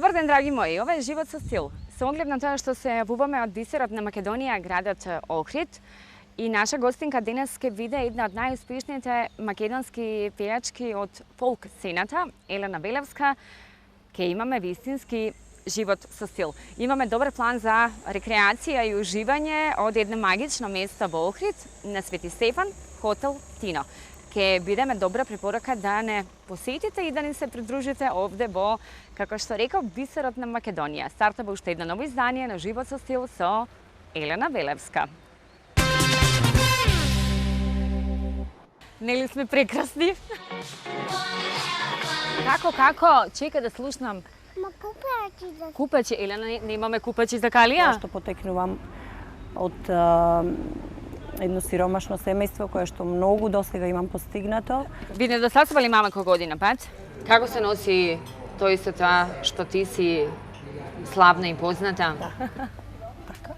Добар ден, драги мои. Ова е Живот со стил. Со оглед на тоа што се јавуваме од бисерот на Македонија, градот Охрид, и наша гостинка денес ќе биде една од најуспешните македонски пејачки од фолк сцената, Елена Велевска. Ќе имаме вистински живот со стил. Имаме добар план за рекреација и уживање од едно магично место во Охрид, на Свети Стефан, хотел Тино. Ќе бидеме добра препорака да не посетите и да ни се придружите овде во, како што реков, бисерот на Македонија. Стартува уште едно ново издание на Живот со стил со Елена Велевска. Нели сме прекрасни? Како? Чека да слушнам. Ма купачи за... Купачи, Елена, не имаме купачи за Калија? Што потекнувам од едно сиромашно семејство кое што многу досега имам постигнато. Ви недостасували мама кој година пат? Како се носи тој со тоа што ти си славна и позната? Така.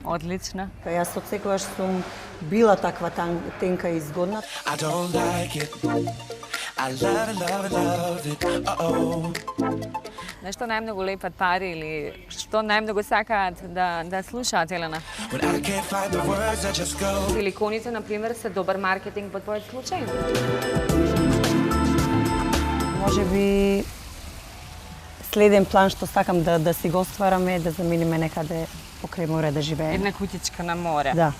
Одлично. Јас од секогаш сум била таква тенка и згодна. I don't like it. I love it. Нешто најмногу лепат пари или што најмногу сакаат да слушаат, Елена? When I can't find the words, I just go. Силиконите, например, се добар маркетинг во твојот случај? Може би следен план што сакам да си го ствараме, да заминиме некаде покрај море да живееме. Една кутичка на море. Да.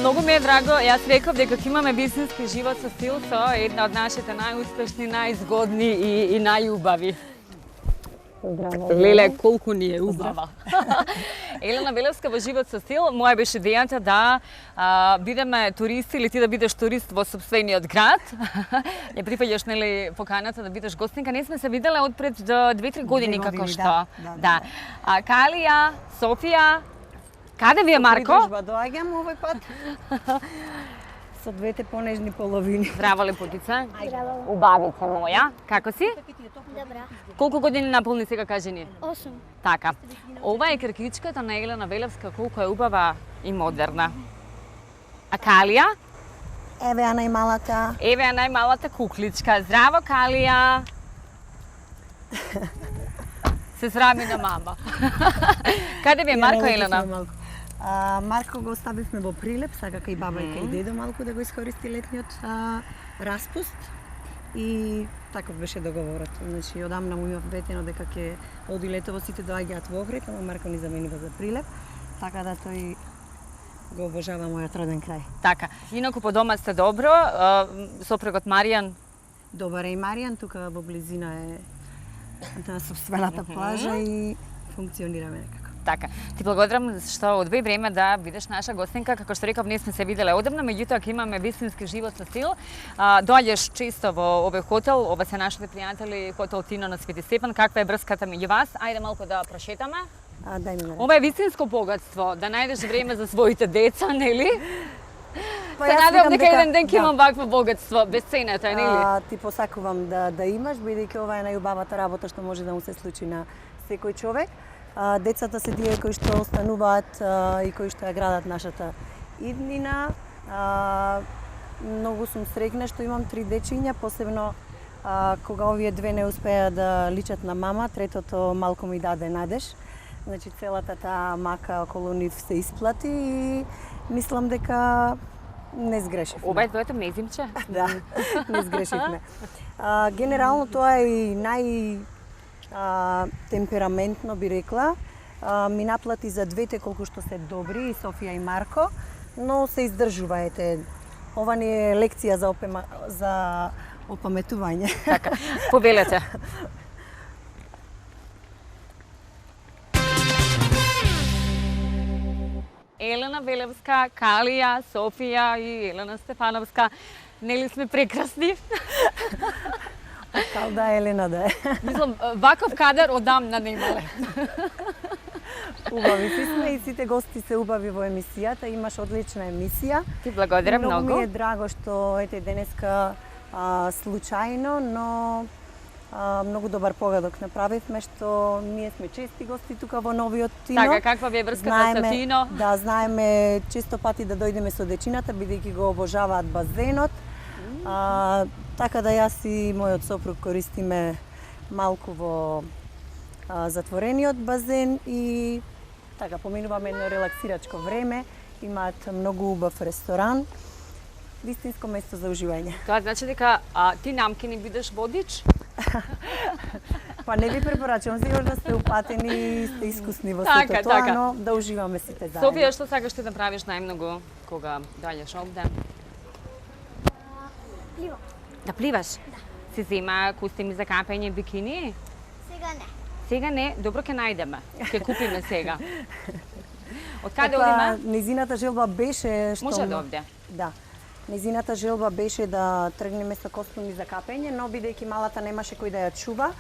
Многу ми е драго, јас реков дека ќе имаме вистински живот со стил со една од нашите најуспешни, најзгодни и најубави. Здраво. Леле, колку ни е убава. Елена Велевска во Живот со стил, моја беше идејата да бидеме туристи или ти да бидеш турист во сопствениот град. Ја прифаќаш, нели, поканата да бидеш гостинка. Не сме се виделе од пред 2-3 години како што. Да. Калија, Софија. Каде ви е Марко? Придружба доаѓам овој пат. Со двете понежни половини. Здраво, лепотица. Здраво. Убавица моја. Како си? Добра. Колку години наполни сега, кажи ни? 8. Така. Ова е кркичката на Елена Велевска, колку е убава и модерна. А Калија? Еве ја најмалата. Еве ја најмалата кукличка. Здраво, Калија. Се срами на мама. Каде ви е Марко, Елена? Марко го оставивме во Прилеп, сакака и баба и дедо малку да го искористи летниот распуст. И таков беше договорот. Значи, одамна му имав ветено дека ќе оди летово, сите доаѓаат во Охрид, ама Марко ни заменува за Прилеп. Така да тој го обожава мојот роден крај. Така. Инаку по дома сте добро. Сопругот Маријан? Добар е и Маријан, тука во близина е на собствената плажа и функционираме некако. Така. Ти благодарам што одвои време да бидеш наша гостинка. Како што реков, не сме се виделе одамна, меѓутоа ќе имаме вистински живот со стил. Доаѓаш често во овој хотел, ова се нашите пријатели, хотел Тино на Свети Стефан. Каква е врската меѓу вас? Ајде малку да прошетаме. Дај ми. Ова е вистинско богатство, да најдеш време за своите деца, нели? Па Се јас надевам викам дека еден ден ќе имам вакво богатство, безценета, нели? Ти посакувам да имаш, бидејќи ова е најубавата работа што може да му се случи на секој човек. Децата се тие кои што остануваат и кои што ја градат нашата иднина. Многу сум среќна што имам 3 дечиња, посебно кога овие две не успеа да личат на мама, третото малку ми даде надеж. Значи целата таа мака околу нив се исплати и мислам дека не сгрешивме. Ова е твоето мезимче? Да, не сгрешивме. Генерално тоа е и темпераментно би рекла. Ми наплати за двете колку што се добри, и Софија и Марко, но се издржуваете. Ова не е лекција за опаметување. Така, повелете. Елена Велевска, Калија, Софија и Елена Стефановска. Нели сме прекрасни? Кал да Елена да е. Мислам, ваков кадар одамна не имале. Убави си сме и сите гости се убави во емисијата. Имаш одлична емисија. Ти благодарам многу. Многу ми е драго што ете денеска случајно, но многу добар погодок направивме, што ние сме чести гости тука во Новиот Тино. Така, каква ви е врската со Тино? Да, знаеме често пати да дојдеме со дечината, бидејќи го обожаваат базенот. Така да јас и мојот сопруг користиме малку во затворениот базен и така поминуваме едно релаксирачко време. Имаат многу убав ресторан. Вистинско место за уживање. Тоа значи дека ти намки не бидеш водич? Па не ви препорачувам, сигурно да сте упатени и сте искусни во сето тоа, но да уживаме сите заедно. Софија, што сакаш ти да правиш најмногу кога доаѓаш овде? Пливам. Да пливаш? Да. Си зема костими за капење, бикини? Сега не. Сега не, добро ќе најдеме. Ќе купиме сега. Од каде одиме? Незината желба беше што Може да овде. Да. Незината желба беше да тргнеме со костуми за капење, но бидејќи малата немаше кој да ја чува,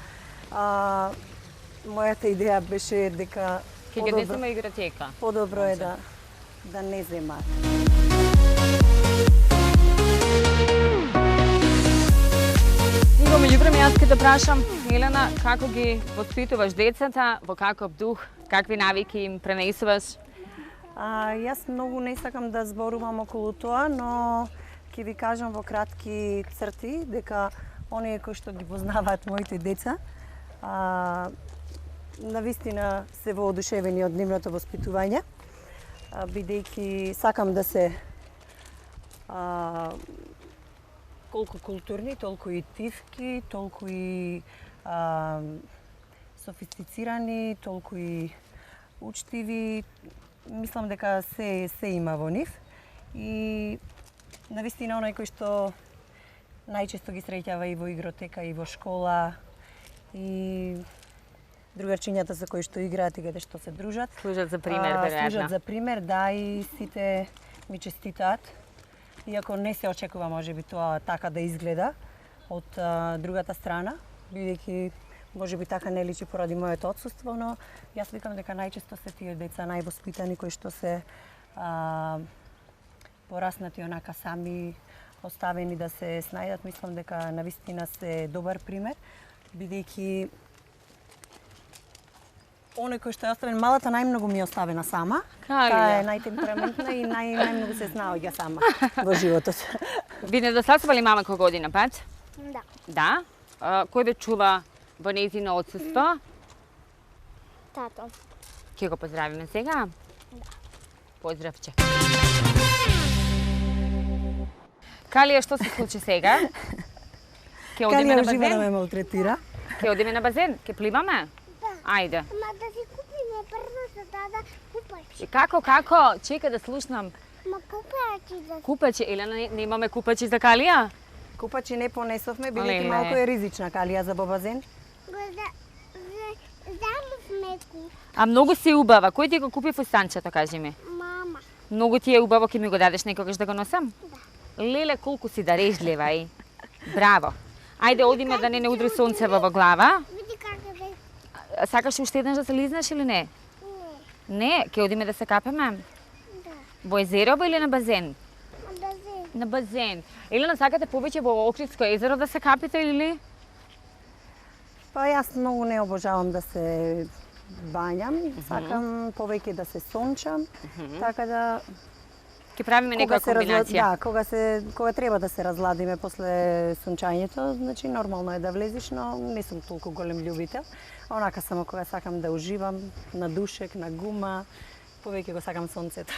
мојата идеја беше дека Ќе ги десиме игротека. подобро е да не земаат. Во меѓувреме јас ќе те прашам, Елена, како ги воспитуваш децата, во каков дух, какви навики им пренесуваш? Јас многу не сакам да зборувам околу тоа, но ќе ви кажам во кратки црти дека оние кои што ги познаваат моите деца, навистина се воодушевени од нивното воспитување, бидејќи сакам да се колку културни, толку и тивки, толку и софистицирани, толку и учтиви. Мислам дека се има во нив и навистина оној кој што најчесто ги среќава и во игротека и во школа и другарчињата со кои што играат и каде што се дружат. Служат за пример, веројатно. Служат за пример, да, и сите ми честитаат. Иако не се очекува можеби тоа така да изгледа од другата страна, бидејќи можеби така не личи поради моето отсуство, но јас викам дека најчесто се тие деца највоспитани кои што се пораснати онака сами, оставени да се снајдат. Мислам дека навистина се добар пример, бидејќи оној кој што е оставен, малата најмногу ми е оставена сама. Таа е најтемпераментна и најмногу се снаоѓа сама во животот. Ви не досасвали мама кој година пат? Да. Да? Кој ве чува во нејзино отсуство? Тато. Ќе го поздравиме сега? Да. Поздравче. Калија, што се случи сега? Ќе одиме на Калија ужива да базен? ме малтретира. Ќе одиме на базен? Ќе пливаме? Да. Ајде. Ама да си купиме прво за тата купачи. И како? Чека да слушнам. Ма купачи за... Купачи, Елена, не имаме купачи за Калија? Купачи не понесовме, бидејќи Леле. малку е ризична Калија за бобазен. Замовме ку. А многу си убава. Кој ти го купи фустанчето, кажи ми? Мама. Многу ти е убаво, ќе ми го дадеш некогаш да го носам? Да. Леле, колку си дарежлива, и. Браво. Ајде, одиме да не удри сонцево во глава. Види како бе. Сакаш уште еднаш да се лизнеш или не? Не. Не, ќе одиме да се капеме? Да. Во езерово или на базен? Базен. На базен. Елена, сакате повеќе во Охридско езеро да се капите или? Па јас многу не обожавам да се бањам, сакам повеќе да се сончам, така да Ќе правиме некоја комбинација. кога треба да се разладиме после сончањето, значи нормално е да влезеш, но не сум толку голем љубител. Онака само кога сакам да уживам на душек, на гума, повеќе го сакам сонцето.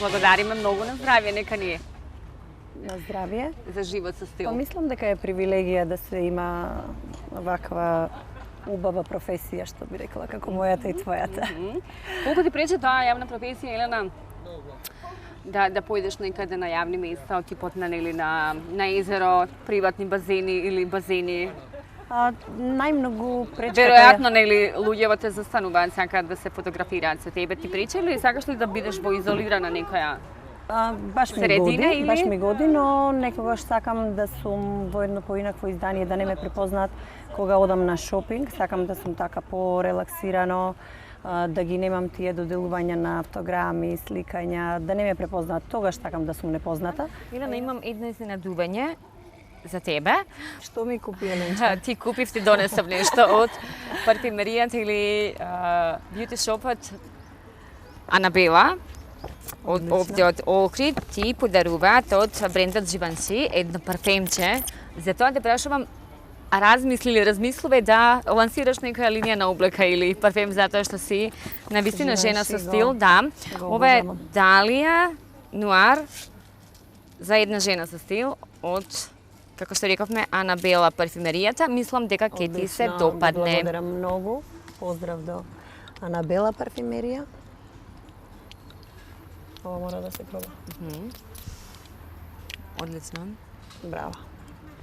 Благодариме многу на здравје, нека ни е На здравје. за живот со стил. Па мислам дека е привилегија да се има ваква убава професија, што би рекла, како мојата и твојата. Колку ти пречи таа јавна професија, Елена? Да појдеш некаде на јавни места, типот на езеро, приватни базени или базени. Најмногу пречка Веројатно, нели, луѓето те застануваат, сакаат да се фотографираат со тебе. Ти пречи или сакаш ли да бидеш во изолирана некоја баш средина или? Баш ми годи, но некогаш сакам да сум во едно поинакво издание, да не ме препознаат кога одам на шопинг. Сакам да сум така порелаксирано, да ги немам тие доделувања на автограми, сликања, да не ме препознаат. Тогаш сакам да сум непозната. Елена, имам едно изненадување за тебе. Што ми купи Еленчка? Ти купив, ти донесав нешто од парфимеријата или бјути шопот Анабела. Овде од Охрид ти подаруваат од брендот Живанши едно парфемче. Затоа те прашувам, размислуве да лансираш некоја линија на облека или парфем затоа што си навистина жена со стил, да. Ова е Далија Нуар за една жена со стил од, како што рековме, Анабела парфимеријата. Мислам дека ќе ти се допадне. Благодарам многу. Поздрав до Анабела парфимерија. Ова мора да се проба. Одлично. Браво.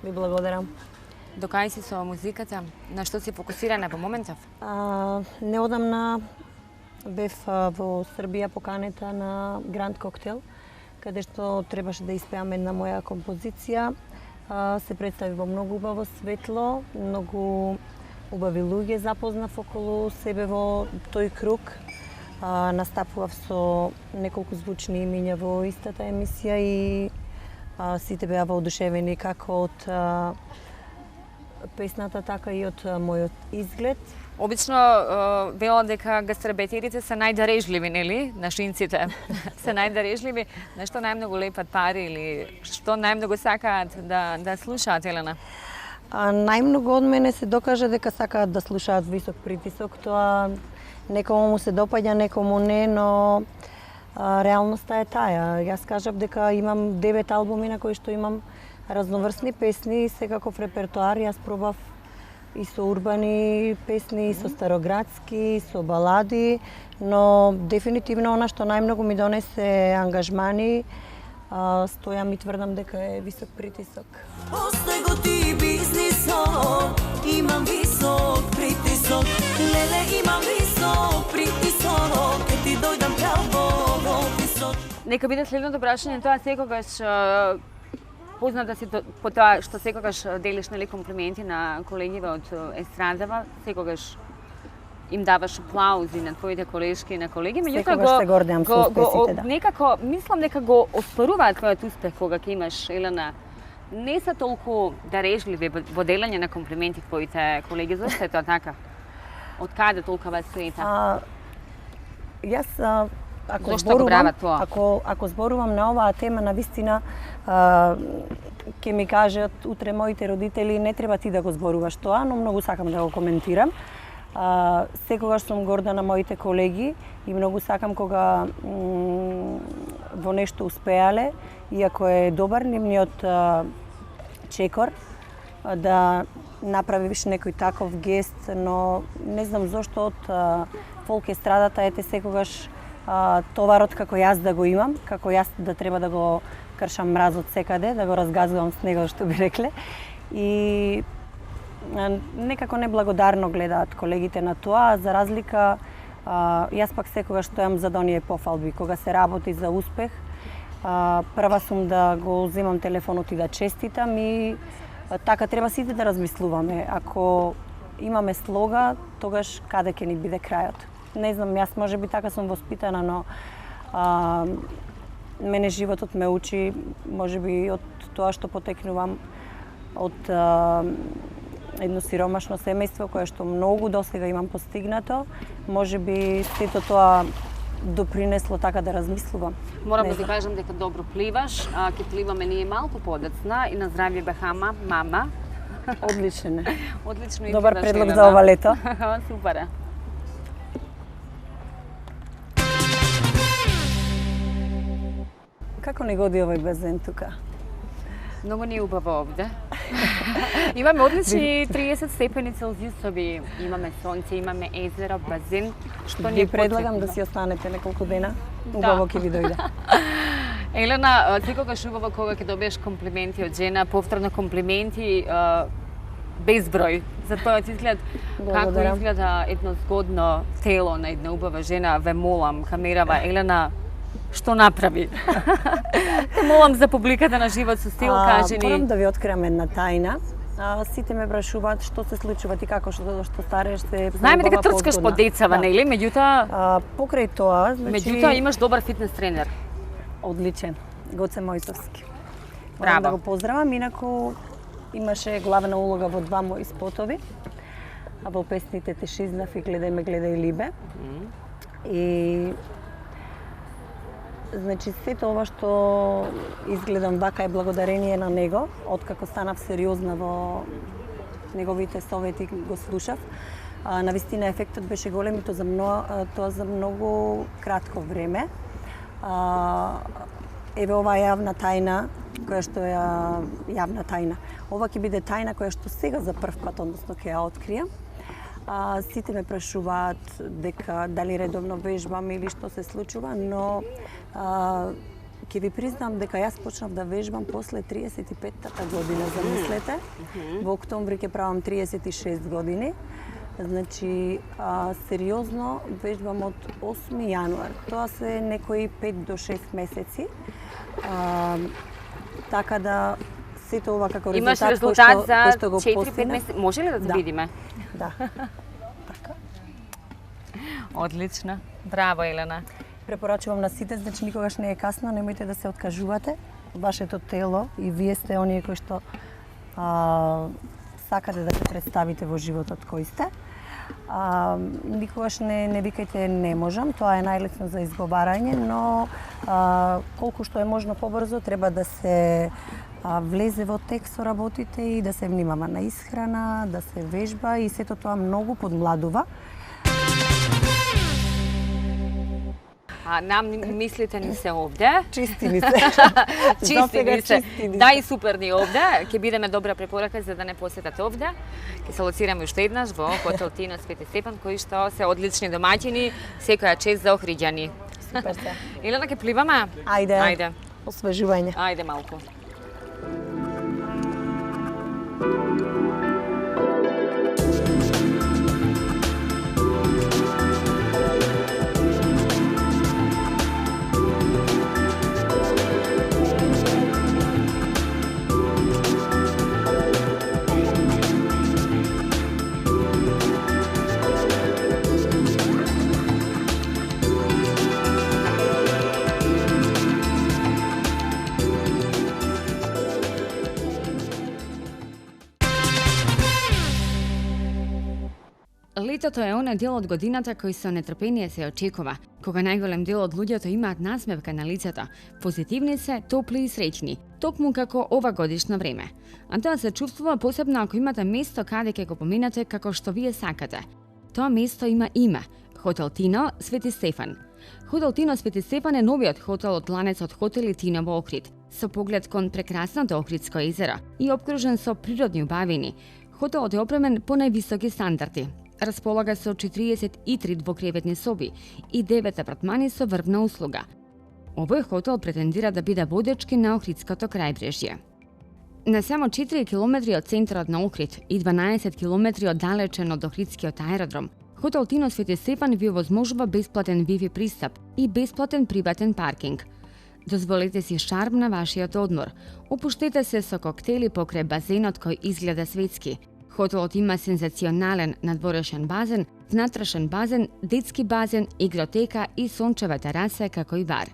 Ви благодарам. Докај си со музиката? На што си фокусирана во моментов? Неодамна бев во Србија поканета на Гранд Коктел, каде што требаше да испеам една моја композиција. Се представи во многу убаво светло, многу убави луѓе запознав околу себе во тој круг. Настапував со неколку звучни имиња во истата емисија и сите беа воодушевени како од песната, така и од мојот изглед. Обично велат дека гастарбејтерите се најдарежливи, нели? Нашинците се најдарежливи. Нешто најмногу лепат пари или што најмногу сакаат да слушаат, Елена? Најмногу од мене се докажа дека сакаат да слушаат висок притисок. Тоа некому му се допаѓа, некому не, но реалноста е таја. Јас кажав дека имам 9 албуми на кои што имам разноврсни песни, секаков репертоар. Јас пробав и со урбани песни, и со староградски, и со балади, но дефинитивно она што најмногу ми донесе ангажмани, стојам и тврдам дека е висок притисок. Остай го ти бизнисот, имам висок притисок, леле имам висок притисок, ке ти дојдам право во висок. Нека биде следното прашање, тоа секогаш позната си по тоа што секогаш делиш, нели, комплименти на колегиве од естрадава, секогаш им даваш аплаузи на твоите колешки и на колеги, Секогаш се гордеам со успесите, да. Некако мислам дека го оспоруваат твојот успех кога ќе имаш, Елена. Не се толку дарежливи во делење на комплименти твоите колеги, зашто е тоа така? Од каде толкова света? Јас ако Зошто го прават тоа? Ако зборувам на оваа тема, навистина ќе ми кажат утре моите родители не треба ти да го зборуваш тоа, но многу сакам да го коментирам. Секогаш сум горда на моите колеги и многу сакам кога во нешто успеале, иако е добар нивниот чекор, да направиш некој таков гест, но не знам зошто од фолк естрадата ете секогаш товарот како јас да го имам, како јас да треба да го кршам мразот секаде, да го разгазвам снегот, што би рекле. И некако неблагодарно гледаат колегите на тоа, за разлика јас пак секогаш стојам за оние пофалби. Кога се работи за успех, прва сум да го земам телефонот и да честитам и така треба сите да размислуваме. Ако имаме слога, тогаш каде ќе ни биде крајот? Не знам, јас можеби така сум воспитана, но мене животот ме учи, можеби од тоа што потекнувам од едно сиромашно семејство кое што многу досега имам постигнато, можеби сето тоа допринесло така да размислувам. Морам да ти кажам дека добро пливаш, ќе пливаме ние малку подоцна и на здравје Бахама, мама. Одличен е. Одлично и Добар пливаш, предлог Елена. за ова лето. Супер е. Како не годи овој базен тука? Много ни е убаво овде. Имаме одлични 30 степени Целзиусови, имаме сонце, имаме езеро, базен, што ни Ви е предлагам да потrebno. си останете неколку дена. Убаво ќе ви дојде. Елена, секогаш убаво кога ќе добиеш комплименти од жена, повторно комплименти, безброј. За тоа ти изглед како Благодарам. изгледа едно згодно тело на една убава жена. Ве молам, камерава, Елена, што направи? Те молам за публиката на Живот со стил, кажи Морам ни. да ви откриам една тајна. Сите ме прашуваат што се случува ти како што стареш се Знаеме дека поубава, трчкаш по позгодна. децава, Да. нели? Меѓутоа, Покрај тоа, значи меѓутоа имаш добар фитнес тренер. одличен, Гоце Мојсовски. Браво. Морам да го поздравам, инаку имаше главна улога во два мои спотови, а во песните Те шизнав и Гледај ме, гледај либе. И значи сето ова што изгледам вака е благодарение на него, откако станав сериозна во неговите совети го слушав. Навистина ефектот беше голем и тоа за многу кратко време. Еве оваа јавна тајна, која што е јавна тајна. Ова ќе биде тајна која што сега за прв пат, односно ќе ја откријам. Сите ме прашуваат дека дали редовно вежбам или што се случува, но ќе ви признам дека јас почнав да вежбам после 35-та година, замислете. Во октомври ќе правам 36 години. Значи, сериозно вежбам од 8 јануар. Тоа се некои 5 до 6 месеци. Така да, сето ова како Имаш резултат резултат за кој што го 4-5 постигнав. месеци. Може ли да Да. видиме? Да. Така. Одлично. Браво, Елена. Препорачувам на сите, значи никогаш не е касно, немојте да се откажувате. Вашето тело и вие сте оние кои што сакате да се представите во животот кој сте. Никогаш не викајте не можам, тоа е најлесно за изговарање, но колку што е можно побрзо треба да се влезе во текст со работите и да се внимава на исхрана, да се вежба и сето тоа многу подмладува. Нам мислите ни се овде. Чисти ни се. Чисти Засега ни се. чисти ни Да, се. и супер ни овде. Ќе бидеме добра препорака за да не посетате овде. Ќе се лоцираме уште еднаш во Хотел Тино Свети Стефан, кои што се одлични домаќини, секоја чест за Охриѓани. Супер се. Елена, ќе пливаме? Ајде. Ајде. Освежување. Ајде малку. Летото е оној дел од годината кој со нетрпение се очекува, кога најголем дел од луѓето имаат насмевка на лицето, позитивни се, топли и среќни, токму како ова годишно време. А тоа се чувствува посебно ако имате место каде ќе го поминате како што вие сакате. Тоа место има име – Хотел Тино Свети Стефан. Хотел Тино Свети Стефан е новиот хотел од ланецот хотели Тино во Охрид, со поглед кон прекрасното Охридско езеро и обкружен со природни убавини. Хотелот е опремен по највисоки стандарди. Располага со 43 двокреветни соби и 9 апартмани со врвна услуга. Овој хотел претендира да биде водечки на Охридското крајбрежје. На само 4 километри од центарот на Охрид и 12 километри оддалечен од Охридскиот аеродром, Хотел Тино Свети Стефан ви овозможува бесплатен Wi-Fi пристап и бесплатен приватен паркинг. Дозволете си шарм на вашиот одмор. Опуштете се со коктели покрај базенот кој изгледа светски. Хотелот има сензационален надворешен базен, внатрешен базен, детски базен, игротека и сончева тераса како и бар.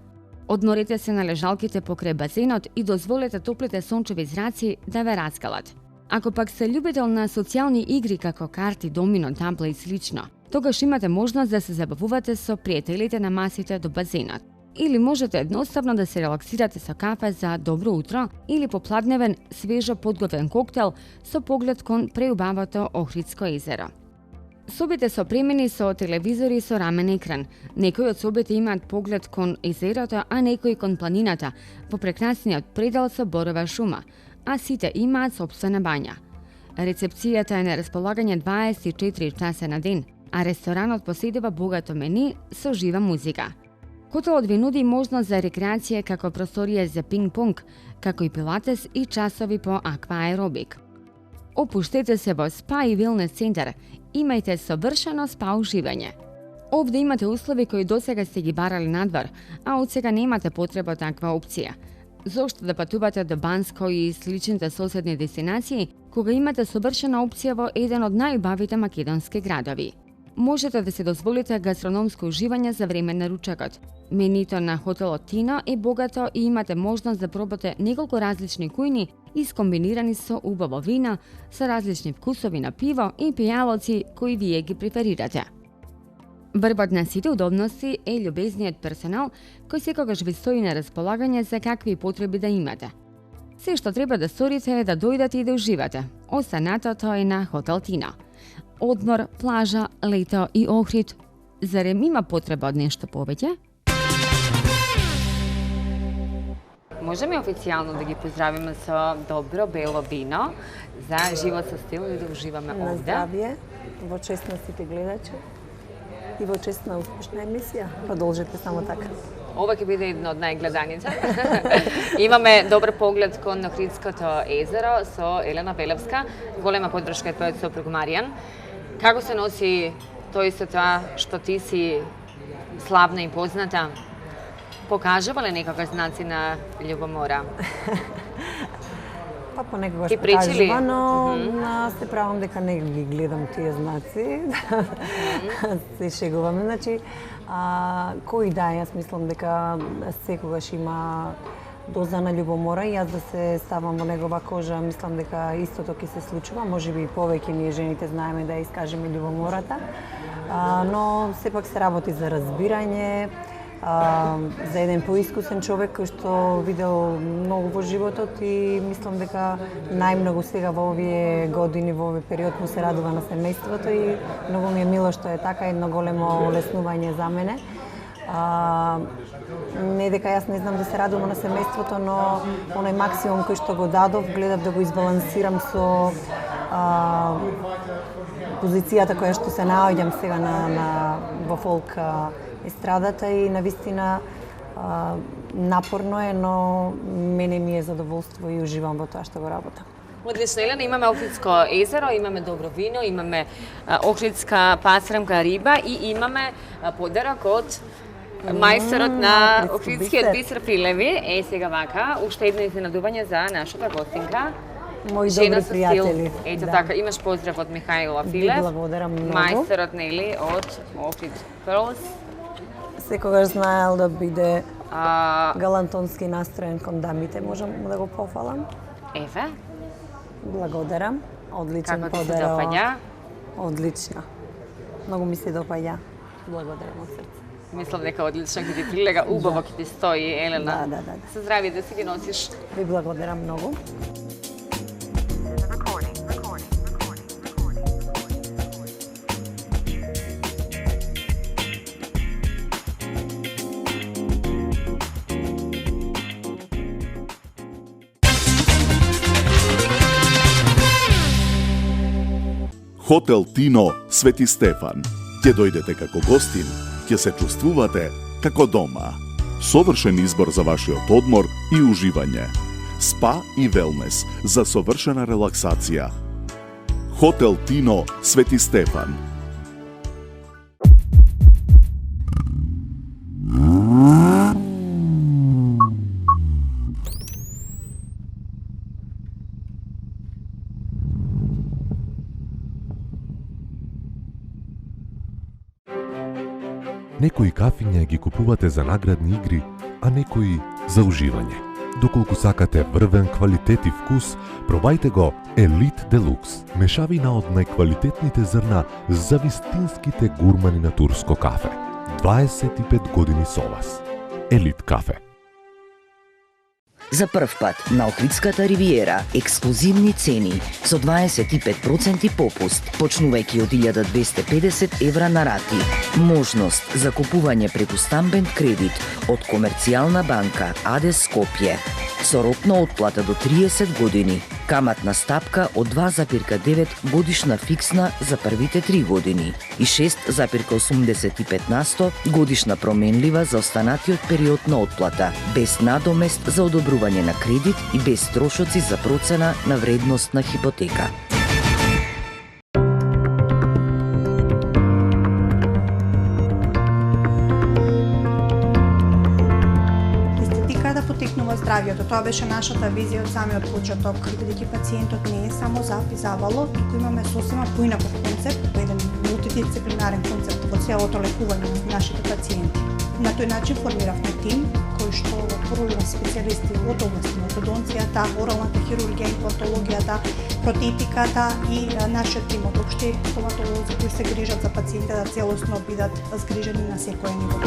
Одморете се на лежалките покрај базенот и дозволете топлите сончеви зраци да ве раскалат. Ако пак сте љубител на социјални игри како карти, домино, табла и слично, тогаш имате можност да се забавувате со пријателите на масите до базенот. Или можете едноставно да се релаксирате со кафе за добро утро или попладневен, свежо подготвен коктел со поглед кон преубавото Охридско езеро. Собите се опремени со телевизори со рамен екран. Некои од собите имаат поглед кон езерото, а некои кон планината, во прекрасниот предел со борова шума, а сите имаат сопствена бања. Рецепцијата е на располагање 24 часа на ден, а ресторанот поседува богато мени со жива музика. Хотелот ви нуди можност за рекреација како просторија за пинг-понг, како и пилатес и часови по акваеробик. Опуштете се во спа и велнес центар. Имајте совршено спа уживање. Овде имате услови кои досега сте ги барали надвор, а од сега немате потреба од таква опција. Зошто да патувате до Банско и сличните соседни дестинации, кога имате совршена опција во еден од најубавите македонски градови? Можете да се дозволите гастрономско уживање за време на ручекот. Менито на хотелот Тино е богато и имате можност да пробате неколку различни кујни искомбинирани со убаво вино, со различни вкусови на пиво и пијалоци кои вие ги преферирате. Врвот на сите удобности е љубезниот персонал кој секогаш ви стои на располагање за какви потреби да имате. Се што треба да сторите е да дојдете и да уживате. Останатото е на Хотел Тино. Одмор, плажа, лето и Охрид. Зарем има потреба од нешто повеќе? Можеме официјално да ги поздравиме со добро бело вино за живот со стил и да уживаме На овде. здравје, во чест на сите гледачи и во чест на успешна емисија. Продолжете само така. Ова ќе биде едно од најгледаните. Имаме добар поглед кон Охридското езеро со Елена Белевска, голема поддршка од твојот сопруг Маријан. Како се носи тој со тоа што ти си славна и позната? Покажува ли некогаш знаци на љубомора? Па понекогаш Ти пречи ли? покажува, но се правам дека не ги гледам тие знаци. Се шегуваме, значи, кој да, јас мислам дека секогаш има доза на љубомора и јас да се ставам во негова кожа, мислам дека истото ќе се случува, можеби и повеќе ние жените знаеме да ја искажеме љубомората, но сепак се работи за разбирање, за еден поискусен човек кој што видел многу во животот и мислам дека најмногу сега во овие години, во овој период му се радува на семејството и многу ми е мило што е така, едно големо олеснување за мене. Не дека јас не знам да се радувам на семејството, но оној максимум кој што го дадов, гледав да го избалансирам со позицијата која што се наоѓам сега во фолк естрадата и навистина напорно е, но мене ми е задоволство и уживам во тоа што го работам. Одлично, Елена, имаме Охридско езеро, имаме добро вино, имаме Охридска пасрамка риба и имаме подарок од мајсторот на Охридскиот бисер Филеви. Е, сега вака, уште едно изненадување за нашата гостинка. Мои Жена добри со стил. пријатели. Ето Да. така, имаш поздрав од Михајлова Филев. благодарам многу. Мајсторот, нели, од Охрид Pearls. Секогаш знаел да биде А, галантонски настроен кон дамите, можам да го пофалам. еве, Благодарам. Одличен како ти се подарок. допаѓа? Одлично. Многу ми се допаѓа. Благодарам од срце. Мислам дека одлично ќе ти прилега, убаво ќе ти стои, Елена. Да. Со здравје да си ги носиш. Ви благодарам многу. Хотел Тино Свети Стефан. Ќе дојдете како гостин, ќе се чувствувате како дома. Совршен избор за вашиот одмор и уживање. Спа и велнес за совршена релаксација. Хотел Тино Свети Стефан. Некои кафиња ги купувате за наградни игри, а некои за уживање. Доколку сакате врвен квалитет и вкус, пробајте го Елит Делукс, мешавина од најквалитетните зрна за вистинските гурмани на турско кафе. 25 години со вас. Елит кафе. За прв пат на Охридската ривиера ексклузивни цени со 25% попуст, почнувајќи од 1250 евра на рати. Можност за купување преку стамбен кредит од Комерцијална банка АД Скопје со рок на отплата до 30 години. Каматна стапка од 2,9 годишна фиксна за првите 3 години и 6,85% годишна променлива за останатиот период на отплата, без надомест за одобрување на кредит и без трошоци за процена на вредност на хипотека. Здравието, тоа беше нашата визија од самиот почеток, бидејќи пациентот не е само запизавало, туку имаме сосема поинаков концепт, еден мултидисциплинарен концепт во целото лекување на нашите пациенти. На тој начин формиравме тим кој што породува специјалисти од област на ортодонцијата, оралната хирургија, имплантологијата, протетиката и нашиот тим од општи стоматолози кои се грижат за пациентите да целосно бидат згрижени на секој ниво.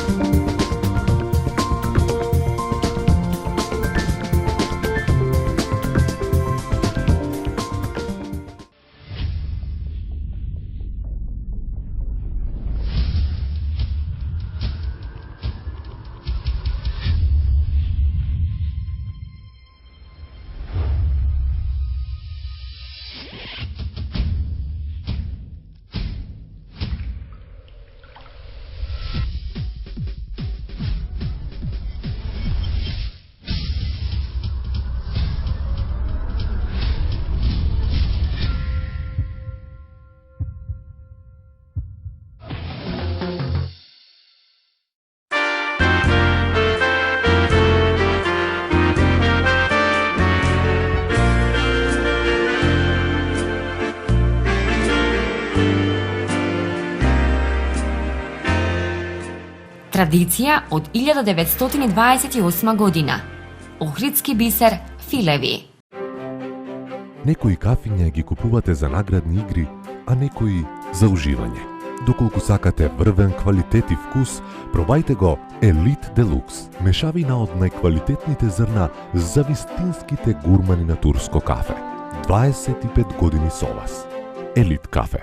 Традиција од 1928 година. Охридски бисер филеви. Некои кафиња ги купувате за наградни игри, а некои за уживање. Доколку сакате врвен квалитет и вкус, пробајте го Елит Делукс, мешавина од најквалитетните зрна за вистинските гурмани на турско кафе. 25 години со вас. Елит кафе.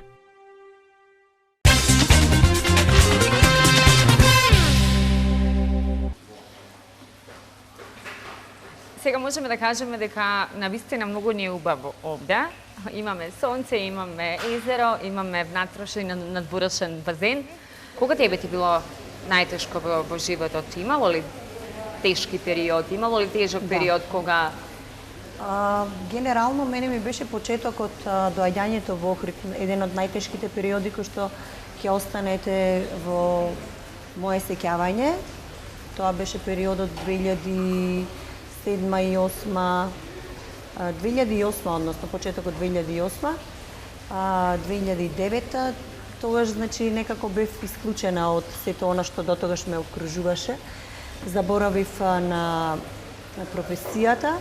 Сега можеме да кажеме дека навистина многу не е убаво овде. Имаме сонце, имаме езеро, имаме внатрешен и надворешен базен. Кога тебе ти било најтешко во животот? Имало ли тешки периоди? Имало ли тежок период кога... Генерално, мене ми беше почетокот доаѓањето во Охрид, еден од најтешките периоди кои што ќе останете во мое сеќавање. Тоа беше периодот 2007 и 2008, 2008, односно почетокот 2008, 2009, тогаш значи некако бев исклучена од сето она што дотогаш ме окружуваше. Заборавив на професијата,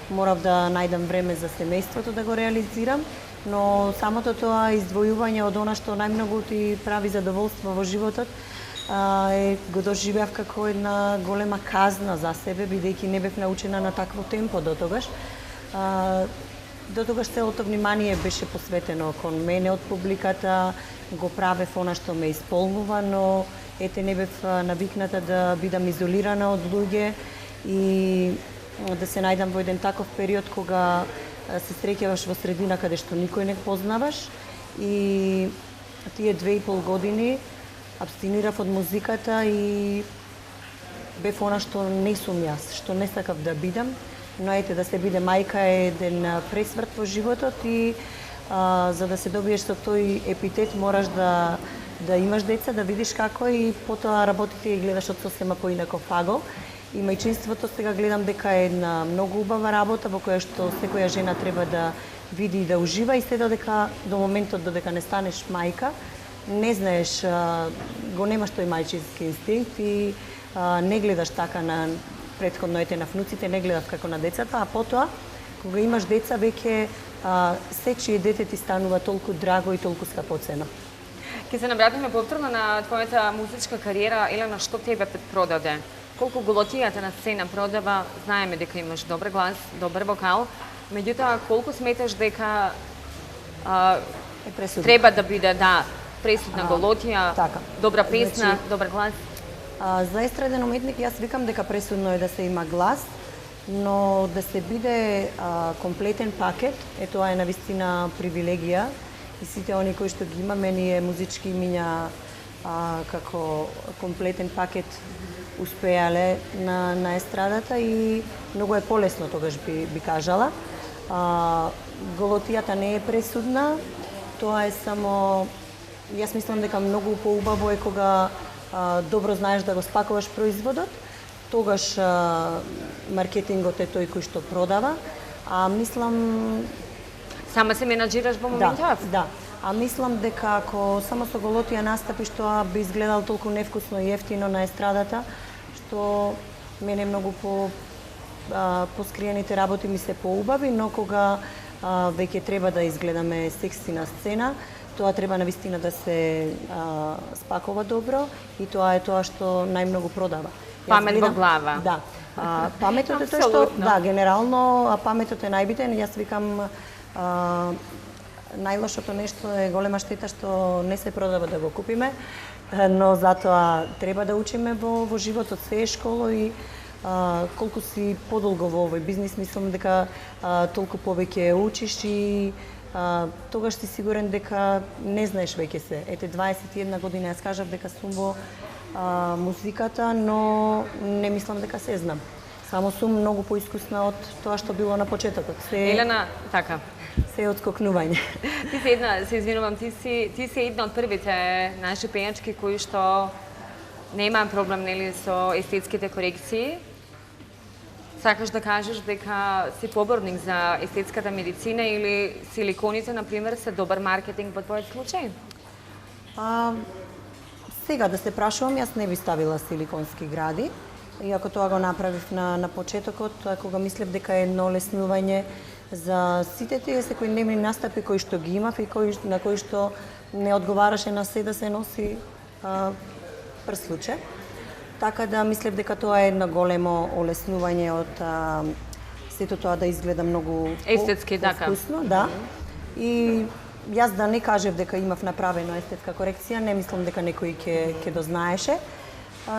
морав да најдам време за семејството да го реализирам, но самото тоа издвојување од она што најмногу ти прави задоволство во животот, го доживеав како една голема казна за себе, бидејќи не бев научена на такво темпо дотогаш. Дотогаш целото внимание беше посветено кон мене од публиката, го правев она што ме исполнува, но ете не бев навикната да бидам изолирана од луѓе и да се најдам во еден таков период кога се среќаваш во средина каде што никој не познаваш и тие 2,5 години абстинирав од музиката и бев она што не сум јас, што не сакав да бидам, но ете да се биде мајка е еден пресврт во животот и за да се добиеш со тој епитет мораш да имаш деца, да видиш како и потоа работите и гледаш од сосема поинаков агол. И мајчинството сега гледам дека е една многу убава работа во која што секоја жена треба да види и да ужива и се додека до моментот додека не станеш мајка, не знаеш, го немаш тој мајчински инстинкт и не гледаш така на претходно ете на внуците, не гледаш како на децата, а потоа кога имаш деца веќе се чие дете ти станува толку драго и толку скапоцено. Ке се навратиме повторно на твојата музичка кариера, Елена, што тебе те продаде? колку голотијата на сцена продава, знаеме дека имаш добар глас, добар вокал, меѓутоа колку сметаш дека треба да биде пресудна голотија, така. добра песна, Значи, добар глас? За естраден уметник јас викам дека пресудно е да се има глас, но да се биде комплетен пакет, тоа е навистина привилегија и сите они кои што ги имаме ние музички имиња како комплетен пакет успеале на естрадата и многу е полесно тогаш би кажала. Голотијата не е пресудна, тоа е само, јас мислам дека многу поубаво е кога добро знаеш да го спакуваш производот, тогаш маркетингот е тој кој што продава, мислам... Сама се менаџираш во моментов? Да. А мислам дека ако само со голотија настапиш, тоа би изгледал толку невкусно и ефтино на естрадата, што мене многу поскриените работи ми се поубави, но кога веќе треба да изгледаме секси на сцена, тоа треба навистина да се спакува добро и тоа е тоа што најмногу продава. Памет во глава. Да. Паметот е тоа што, генерално паметот е најбитен. Јас викам најлошото нешто е голема штета што не се продава да го купиме, но затоа треба да учиме во животот, се е школа и колку си подолго во овој бизнис, мислам дека толку повеќе учиш и тогаш си сигурен дека не знаеш веќе се. Ете, 21 година јас кажав дека сум во музиката, но не мислам дека се знам. Само сум многу поискусна од тоа што било на почетокот. Елена, така. Се откокнување. Ти си се извинувам, ти си една од првите наши пејачки кои што нема проблем нели со естетските корекции. Сакаш да кажеш дека си поборник за естетската медицина или силиконите, например, се добар маркетинг во твојот случај? Сега да се прашувам, јас не би ставила силиконски гради, иако тоа го направив на почетокот, кога мислев дека е едно олеснување за сите тие секои дневни настапи кои што ги имав и на кои што не одговараше на се да се носи прслуче. Така да мислев дека тоа е едно големо олеснување од сето тоа да изгледа многу естетски, вкусно, да. И јас да не кажев дека имав направено естетска корекција, не мислам дека некој ќе дознаеше.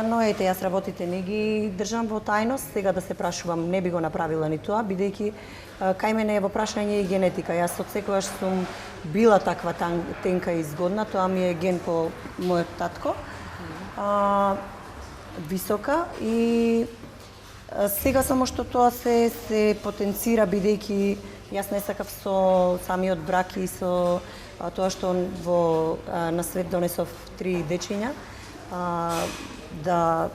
Но ете, јас работите не ги држам во тајност, сега да се прашувам не би го направила ни тоа, бидејќи кај мене е во прашање и генетика. Јас од секогаш сум била таква тенка и згодна, тоа ми е ген по мојот татко. Висока и сега само што тоа се потенцира бидејќи јас не сакав со самиот брак и со тоа што на свет донесов 3 дечиња да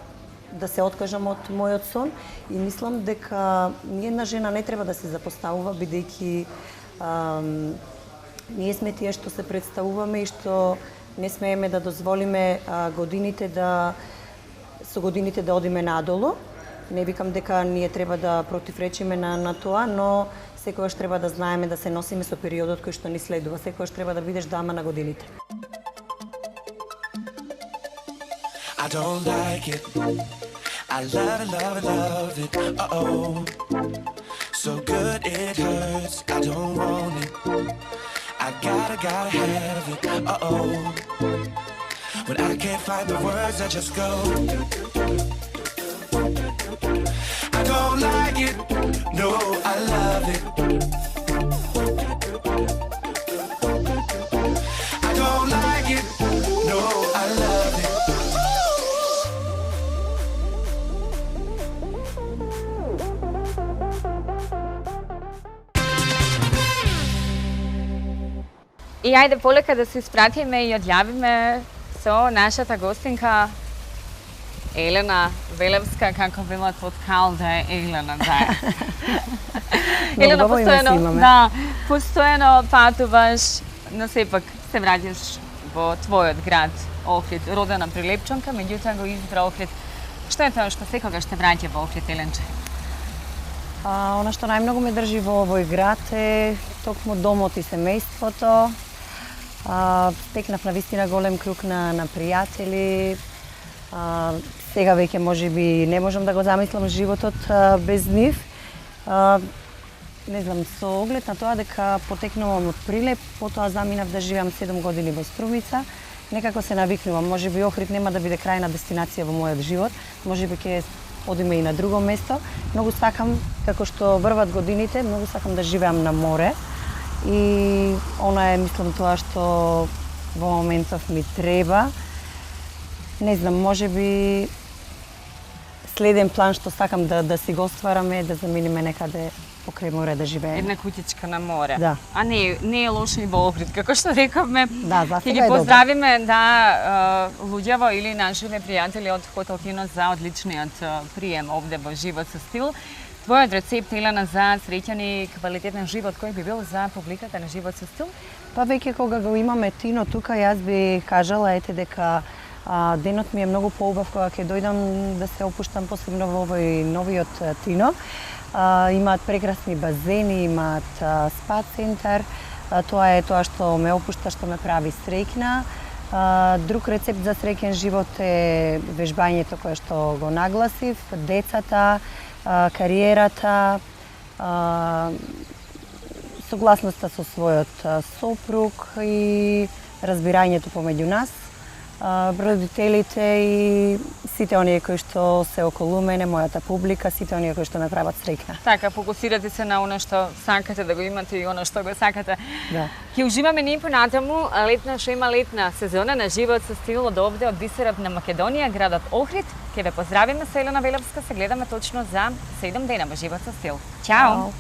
се откажам од мојот сон и мислам дека ниедна жена не треба да се запоставува бидејќи ние сме тие што се представуваме и што не смееме да дозволиме со годините да одиме надолу. Не викам дека ние треба да противречиме на тоа, но секогаш треба да знаеме да се носиме со периодот кој што ни следува. Секогаш треба да бидеш дама на годините. I don't like it. I love it, love it, love it. Uh-oh. So good it hurts. I don't want it. I gotta have it. Uh-oh. When I can't find the words, I just go. I don't like it. No, I love it. I don't like it. No, I love it. И ајде полека да се испратиме и одјавиме со нашата гостинка Елена Велевска, како велат од Кал да е Елена, да. Елена, постојано патуваш, но сепак се враќаш во твојот град Охрид, родена Прилепчанка, меѓутоа го избра Охрид. Што е тоа што секогаш те враќа во Охрид, Еленче? Она што најмногу ме држи во овој град е токму домот и семејството. Стекнав на вистина голем круг на пријатели. сега веќе можеби не можам да го замислам животот без нив. Не знам, со оглед на тоа дека потекнувам од Прилеп, потоа заминав да живеам 7 години во Струмица. Некако се навикнувам, можеби Охрид нема да биде крајна дестинација во мојот живот, можеби ќе одиме и на друго место. Многу сакам, како што врват годините, многу сакам да живеам на море. И она е, мислам, тоа што во моментов ми треба. Не знам, можеби следен план што сакам да си го ствараме, да заминеме некаде покрај море да живееме. Една кутичка на море. Да. А не е лошо и во Охрид, како што рековме. Да, за Ќе сега ги е добро. поздравиме луѓево или нашите пријатели од Хотел Тино за одличниот прием овде во Живот со стил. Твојот рецепт, Елена, за среќен и квалитетен живот, кој би бил за публиката на Живот со стил? Па веќе кога го имаме Тино тука, јас би кажала ете дека денот ми е многу поубав кога ќе дојдам да се опуштам посебно во овој новиот Тино. Имаат прекрасни базени, имаат спа центар. Тоа е тоа што ме опушта, што ме прави среќна. Друг рецепт за среќен живот е вежбањето кое што го нагласив, децата, кариерата, согласноста со својот сопруг и разбирањето помеѓу нас, родителите и сите оние кои што се околу мене, мојата публика, сите оние кои што ме прават среќна. Така, фокусирате се на оно што сакате да го имате и оно што го сакате. Да. Ќе уживаме ни понатаму, летна што има летна сезона на Живот со стил од овде, од бисерот на Македонија, градот Охрид. Ќе ве поздравиме со Елена Велевска, се гледаме точно за 7 дена во Живот со стил. Чао!